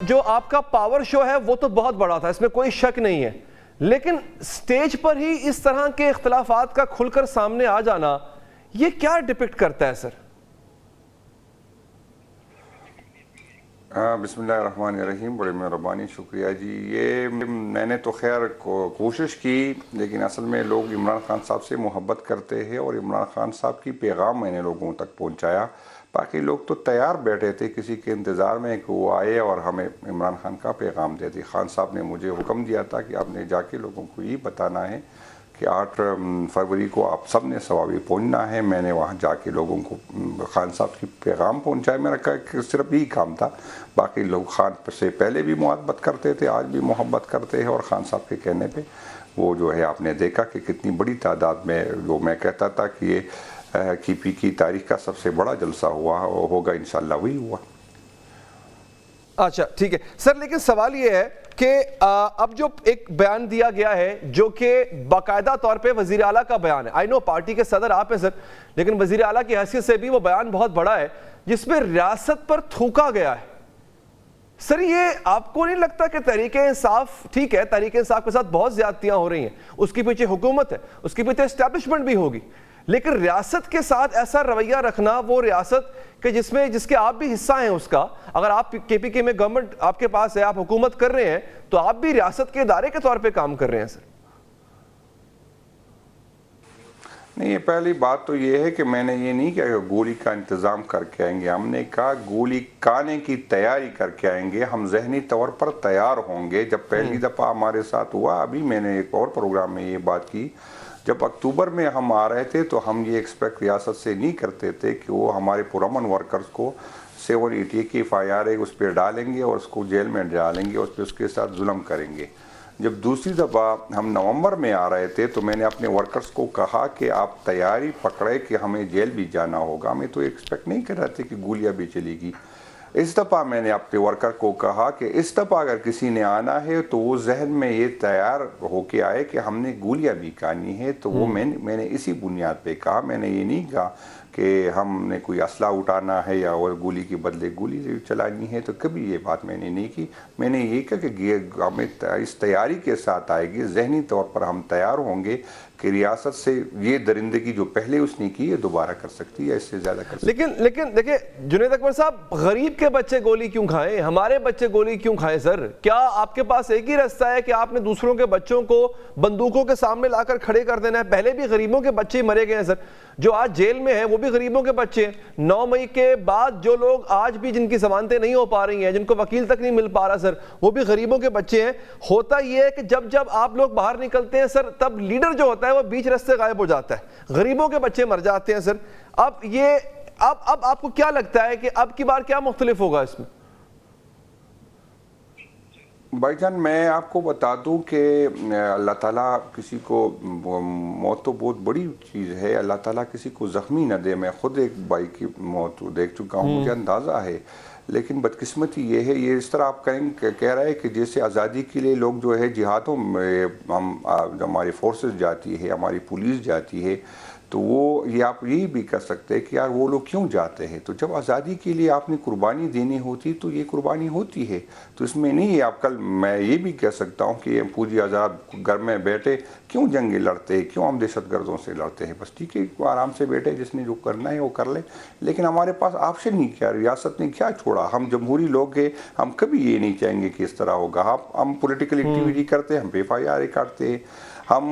جو آپ کا پاور شو ہے وہ تو بہت بڑا تھا، اس میں کوئی شک نہیں ہے، لیکن سٹیج پر ہی اس طرح کے اختلافات کا کھل کر سامنے آ جانا یہ کیا ڈپکٹ کرتا ہے سر؟ بسم اللہ الرحمن الرحیم، بڑے مہربانی، شکریہ جی۔ یہ میں نے تو خیر کوشش کی، لیکن اصل میں لوگ عمران خان صاحب سے محبت کرتے ہیں اور عمران خان صاحب کی پیغام میں نے لوگوں تک پہنچایا۔ باقی لوگ تو تیار بیٹھے تھے کسی کے انتظار میں کہ وہ آئے اور ہمیں عمران خان کا پیغام دے دے۔ خان صاحب نے مجھے حکم دیا تھا کہ آپ نے جا کے لوگوں کو یہ بتانا ہے کہ 8 فروری کو آپ سب نے ثوابی پہنچنا ہے۔ میں نے وہاں جا کے لوگوں کو خان صاحب کی پیغام پہنچایا۔ میرا صرف یہی کام تھا۔ باقی لوگ خان سے پہلے بھی محبت کرتے تھے، آج بھی محبت کرتے ہیں، اور خان صاحب کے کہنے پہ وہ جو ہے آپ نے دیکھا کہ کتنی بڑی تعداد میں، جو میں کہتا تھا کہ یہ KP کی تاریخ کا سب سے بڑا جلسہ ہوگا، انشاءاللہ وہی ہوا۔ اچھا ٹھیک ہے سر، لیکن سوال یہ ہے کہ اب جو ایک بیان دیا گیا ہے جو کہ باقاعدہ طور پہ وزیر اعلیٰ کا بیان ہے، آئی نو پارٹی کے صدر آپ ہیں سر، لیکن وزیر اعلیٰ کی حیثیت سے بھی وہ بیان بہت بڑا ہے جس میں ریاست پر تھوکا گیا ہے۔ سر یہ آپ کو نہیں لگتا کہ تحریک انصاف، ٹھیک ہے تحریک انصاف کے ساتھ بہت زیادتیاں ہو رہی ہیں، اس کے پیچھے حکومت ہے، اس کے پیچھے اسٹیبلشمنٹ بھی ہوگی، لیکن ریاست کے ساتھ ایسا رویہ رکھنا، وہ ریاست کہ جس کے آپ بھی حصہ ہیں اس کا، اگر آپ KPK میں گورنمنٹ آپ کے پاس ہے، آپ حکومت کر رہے ہیں تو آپ بھی ریاست کے ادارے کے طور پہ کام کر رہے ہیں سر۔ نہیں، پہلی بات تو یہ ہے کہ میں نے یہ نہیں کہا کہ گولی کا انتظام کر کے آئیں گے، ہم نے کہا گولی کانے کی تیاری کر کے آئیں گے، ہم ذہنی طور پر تیار ہوں گے۔ جب پہلی دفعہ ہمارے ساتھ ہوا، ابھی میں نے ایک اور پروگرام میں یہ بات کی، جب اکتوبر میں ہم آ رہے تھے تو ہم یہ ایکسپیکٹ ریاست سے نہیں کرتے تھے کہ وہ ہمارے پرامن ورکرز کو 780 کی FIR اس پہ ڈالیں گے اور اس کو جیل میں ڈالیں گے، اس کے ساتھ ظلم کریں گے۔ جب دوسری دفعہ ہم نومبر میں آ رہے تھے تو میں نے اپنے ورکرز کو کہا کہ آپ تیاری پکڑے کہ ہمیں جیل بھی جانا ہوگا، ہمیں تو ایکسپیکٹ نہیں کر رہے تھے کہ گولیاں بھی چلے گی۔ اس دفعہ میں نے اپنے ورکر کو کہا کہ اس دفعہ اگر کسی نے آنا ہے تو وہ ذہن میں یہ تیار ہو کے آئے کہ ہم نے گولیاں بھی کھانی ہے، تو وہ میں نے اسی بنیاد پہ کہا۔ میں نے یہ نہیں کہا کہ ہم نے کوئی اسلحہ اٹھانا ہے یا اور گولی کے بدلے گولی چلانی ہے، تو کبھی یہ بات میں نے نہیں کی۔ میں نے یہ کہا کہ ہمیں اس تیاری کے ساتھ آئے گی، ذہنی طور پر ہم تیار ہوں گے کہ ریاست سے یہ درندگی جو پہلے اس نے کی ہے دوبارہ کر سکتی ہے، اس سے زیادہ کر سکتی ہے۔ لیکن دیکھیں جنید اکبر صاحب، غریب کے بچے گولی کیوں کھائیں؟ ہمارے بچے گولی کیوں کھائیں سر؟ کیا آپ کے پاس ایک ہی راستہ ہے کہ آپ نے دوسروں کے بچوں کو بندوقوں کے سامنے لا کر کھڑے کر دینا ہے؟ پہلے بھی غریبوں کے بچے مرے گئے ہیں سر، جو آج جیل میں ہیں وہ بھی غریبوں کے بچے ہیں۔ 9 مئی کے بعد جو لوگ آج بھی جن کی ضمانتیں نہیں ہو پا رہی ہیں، جن کو وکیل تک نہیں مل پا رہا سر، وہ بھی غریبوں کے بچے ہیں۔ ہوتا یہ ہے کہ جب آپ لوگ باہر نکلتے ہیں سر، تب لیڈر جو ہوتا ہے وہ بیچ راستے غائب ہو جاتا ہے، غریبوں کے بچے مر جاتے ہیں سر۔ اب آپ کو کیا لگتا ہے کہ اب کی بار کیا مختلف ہوگا اس میں؟ بھائی جان میں آپ کو بتا دوں کہ اللہ تعالیٰ کسی کو، موت تو بہت بڑی چیز ہے، اللہ تعالیٰ کسی کو زخمی نہ دے۔ میں خود ایک بھائی کی موت دیکھ چکا ہوں، مجھے اندازہ ہے، لیکن بدقسمتی یہ ہے، یہ اس طرح آپ کہہ رہے ہیں کہ جیسے آزادی کے لیے لوگ جو ہے جہادوں میں ہماری فورسز جاتی ہے، ہماری پولیس جاتی ہے، تو وہ یہ آپ یہی بھی کر سکتے ہیں کہ یار وہ لوگ کیوں جاتے ہیں؟ تو جب آزادی کے لیے آپ نے قربانی دینی ہوتی تو یہ قربانی ہوتی ہے، تو اس میں نہیں ہے۔ آپ کل میں یہ بھی کہہ سکتا ہوں کہ یہ پوری آزاد گھر میں بیٹھے کیوں جنگیں لڑتے ہیں، کیوں ہم دہشت گردوں سے لڑتے ہیں؟ بس ٹھیک ہے، آرام سے بیٹھے، جس نے جو کرنا ہے وہ کر لے، لیکن ہمارے پاس آپشن ہی کیا، ریاست نے کیا چھوڑا؟ ہم جمہوری لوگ ہیں، ہم کبھی یہ نہیں چاہیں گے کہ اس طرح ہوگا۔ ہم پولیٹیکل ایکٹیویٹی کرتے ہیں، ہم پہ FIR کرتے ہیں، ہم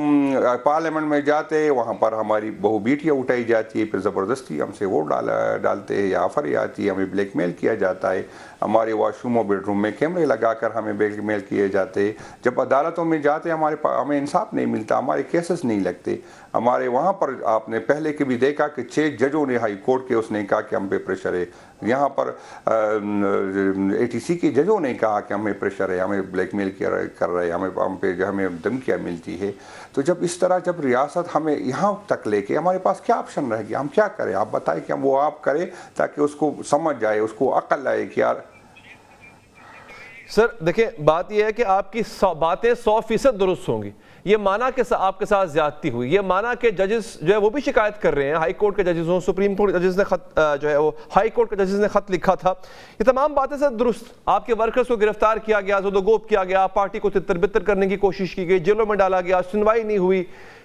پارلیمنٹ میں جاتے ہیں، وہاں پر ہماری بہو بیٹیاں اٹھائی جاتی ہے، پھر زبردستی ہم سے ووٹ ڈالتے ہیں یا آفر آتی ہے، ہمیں بلیک میل کیا جاتا ہے، ہمارے واش روم اور بیڈ روم میں کیمرے لگا کر ہمیں بلیک میل کیے جاتے ہیں، جب عدالتوں میں جاتے ہیں ہمیں انصاف نہیں ملتا، ہمارے کیسز نہیں لگتے ہمارے وہاں پر۔ آپ نے پہلے کے بھی دیکھا کہ 6 ججوں نے ہائی کورٹ کے اس نے کہا کہ ہم پہ پریشر ہے، یہاں پر ATC کے ججوں نے کہا کہ ہمیں پریشر ہے، ہمیں بلیک میل کر رہے ہیں، ہم پہ ہمیں دھمکیاں ملتی ہے۔ تو جب اس طرح جب ریاست ہمیں یہاں تک لے کے، ہمارے پاس کیا آپشن رہے گی؟ ہم کیا کریں؟ آپ بتائیں کہ ہم وہ آپ کریں تاکہ اس کو سمجھ جائے، اس کو عقل آئے کہ یار۔ سر دیکھیں بات یہ ہے کہ آپ کی باتیں 100% درست ہوں گی، یہ مانا کہ آپ کے ساتھ زیادتی ہوئی، یہ مانا کہ ججز جو ہے وہ بھی شکایت کر رہے ہیں، ہائی کورٹ کے ججز ہوں، سپریم کورٹ کے ججز نے خط جو ہے وہ ہائی کورٹ کے ججز نے خط لکھا تھا، یہ تمام باتیں سر درست، آپ کے ورکرز کو گرفتار کیا گیا، زد و گوب کیا گیا، پارٹی کو تتر بتر کرنے کی کوشش کی گئی، جیلوں میں ڈالا گیا، سنوائی نہیں ہوئی،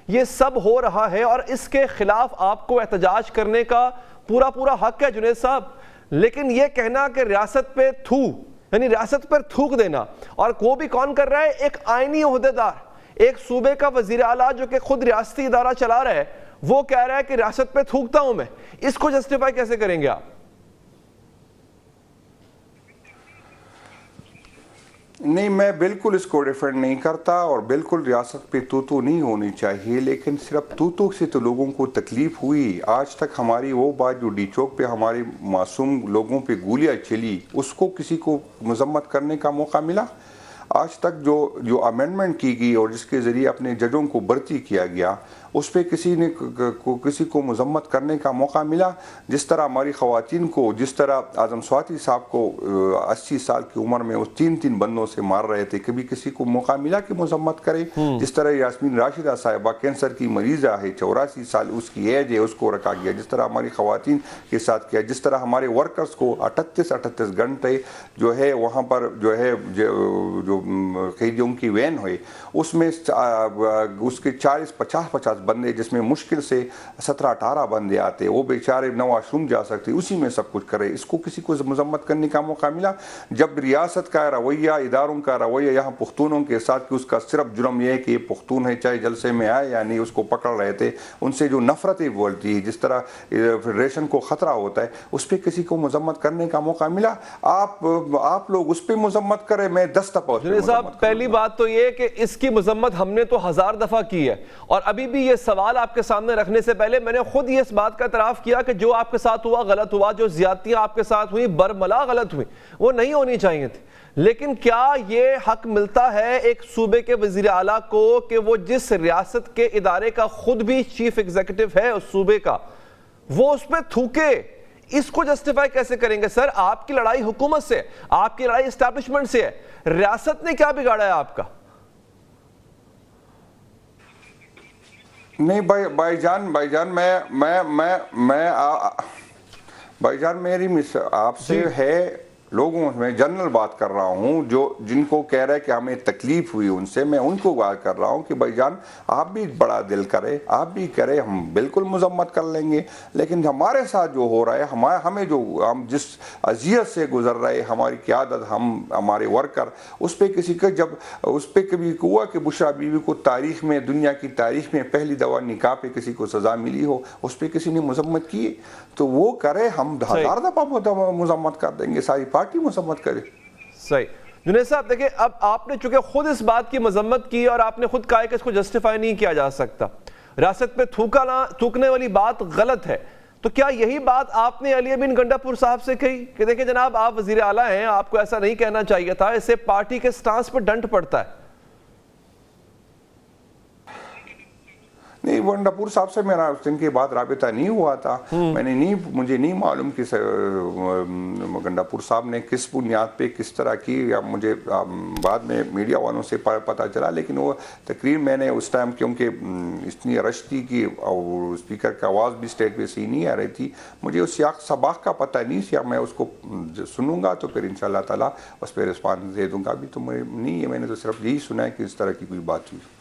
یہ سب ہو رہا ہے اور اس کے خلاف آپ کو احتجاج کرنے کا پورا حق ہے جنید صاحب، لیکن یہ کہنا کہ ریاست پہ یعنی ریاست پر تھوک دینا، اور وہ بھی کون کر رہا ہے؟ ایک آئینی عہدیدار، ایک صوبے کا وزیر اعلیٰ جو کہ خود ریاستی ادارہ چلا رہا ہے، وہ کہہ رہا ہے کہ ریاست پہ تھوکتا ہوں میں، اس کو جسٹیفائی کیسے کریں گے آپ؟ نہیں، میں بالکل اس کو ڈیفینڈ نہیں کرتا، اور بالکل ریاست پہ تو نہیں ہونی چاہیے، لیکن صرف تو سے تو لوگوں کو تکلیف ہوئی۔ آج تک ہماری وہ بات جو ڈی چوک پہ ہمارے معصوم لوگوں پہ گولیاں چلی، اس کو کسی کو مذمت کرنے کا موقع ملا؟ آج تک جو امینڈمنٹ کی گئی اور جس کے ذریعے اپنے ججوں کو بھرتی کیا گیا، اس پہ کسی کو مذمت کرنے کا موقع ملا؟ جس طرح ہماری خواتین کو، جس طرح اعظم سواتی صاحب کو 80 سال کی عمر میں اس 3 بندوں سے مار رہے تھے، کبھی کسی کو موقع ملا کہ مذمت کرے؟ جس طرح یاسمین راشدہ صاحبہ کینسر کی مریضہ ہے، 84 سال اس کی ایج ہے، اس کو رکھا گیا، جس طرح ہماری خواتین کے ساتھ کیا، جس طرح ہمارے ورکرز کو 38 گھنٹے جو ہے وہاں پر جو ہے جو قیدیوں کی وین ہوئی، اس میں اس کے 40-50 بندے، جس میں مشکل سے 17-18 بندے آتے، وہ بیچارے نہ واش روم جا سکتے، اسی میں سب کچھ کرے، اس کو کسی کو مذمت کرنے کا موقع ملا؟ جب ریاست کا رویہ، اداروں کا رویہ یہاں پختونوں کے ساتھ کہ اس کا صرف جرم یہ ہے کہ یہ پختون ہے، چاہے جلسے میں آئے یا نہیں، اس کو پکڑ رہے تھے، ان سے جو نفرتیں بولتی ہے، جس طرح فیڈریشن کو خطرہ ہوتا ہے، اس پہ کسی کو مذمت کرنے کا موقع ملا؟ آپ لوگ اس پہ مذمت کریں، میں 10 دفعہ اس پہ مذمت صاحب پہلی بات تو یہ کہ اس کی مذمت ہم نے تو 1000 دفعہ کی ہے، اور ابھی بھی یہ سوال آپ کے سامنے رکھنے سے پہلے میں نے خود یہ اس بات کا اعتراف کیا کہ جو آپ کے ساتھ ہوا غلط ہوا، جو زیادتیاں آپ کے ساتھ ہوئی برملا غلط ہوئی، وہ نہیں ہونی چاہیے تھی، لیکن کیا یہ حق ملتا ہے ایک صوبے کے وزیر اعلیٰ کو کہ وہ جس ریاست کے ادارے کا خود بھی چیف ایگزیکٹو ہے اس صوبے کا، وہ اس پہ تھوکے؟ اس کو جسٹیفائی کیسے کریں گے سر؟ آپ کی لڑائی حکومت سے، آپ کی لڑائی اسٹیبلشمنٹ سے ہے، ریاست نے کیا بگاڑا ہے آپ کا؟ نہیں بھائی جان میری آپ سے ہے، لوگوں میں جنرل بات کر رہا ہوں، جن کو کہہ رہا ہے کہ ہمیں تکلیف ہوئی ان سے، میں ان کو بات کر رہا ہوں کہ بھائی جان آپ بھی بڑا دل کرے، آپ بھی کرے، ہم بالکل مذمت کر لیں گے، لیکن ہمارے ساتھ جو ہو رہا ہے، ہم جس اذیت سے گزر رہے، ہماری قیادت، ہمارے ورکر، اس پہ کسی کا جب اس پہ کبھی ہوا کہ بشرا بیوی کو تاریخ میں، دنیا کی تاریخ میں پہلی دفعہ نکاح پہ کسی کو سزا ملی ہو، اس پہ کسی نے مذمت کی تو وہ کرے، ہم 1000 دفعہ مذمت کر دیں گے، ساری پارٹی مذمت کرے۔ صحیح جنید صاحب دیکھیں، اب آپ نے چونکہ خود اس بات کی مذمت کی اور آپ نے خود کہا کہ اس کو جسٹیفائی نہیں کیا جا سکتا، ریاست پہ تھوکنے والی بات غلط ہے، تو کیا یہی بات آپ نے علی بن گنڈاپور صاحب سے کہی کہ دیکھیں جناب آپ وزیر اعلیٰ ہیں، آپ کو ایسا نہیں کہنا چاہیے تھا، اس سے پارٹی کے سٹانس پہ ڈنٹ پڑتا ہے؟ نہیں، گنڈاپور صاحب سے میرا اس دن کے بعد رابطہ نہیں ہوا تھا، مجھے نہیں معلوم کہ گنڈاپور صاحب نے کس بنیاد پہ کس طرح کی، یا مجھے بعد میں میڈیا والوں سے پتہ چلا، لیکن وہ تقریر میں نے اس ٹائم کیونکہ اتنی رش تھی کہ اور اسپیکر کی آواز بھی اسٹیج پہ صحیح نہیں آ رہی تھی، مجھے اس سیاق سباق کا پتہ نہیں تھا، میں اس کو سنوں گا تو پھر انشاءاللہ تعالیٰ اس پہ رسپانس دے دوں گا، ابھی تو نہیں ہے، میں نے تو صرف یہی سنا ہے کہ اس طرح کی کوئی بات ہوئی۔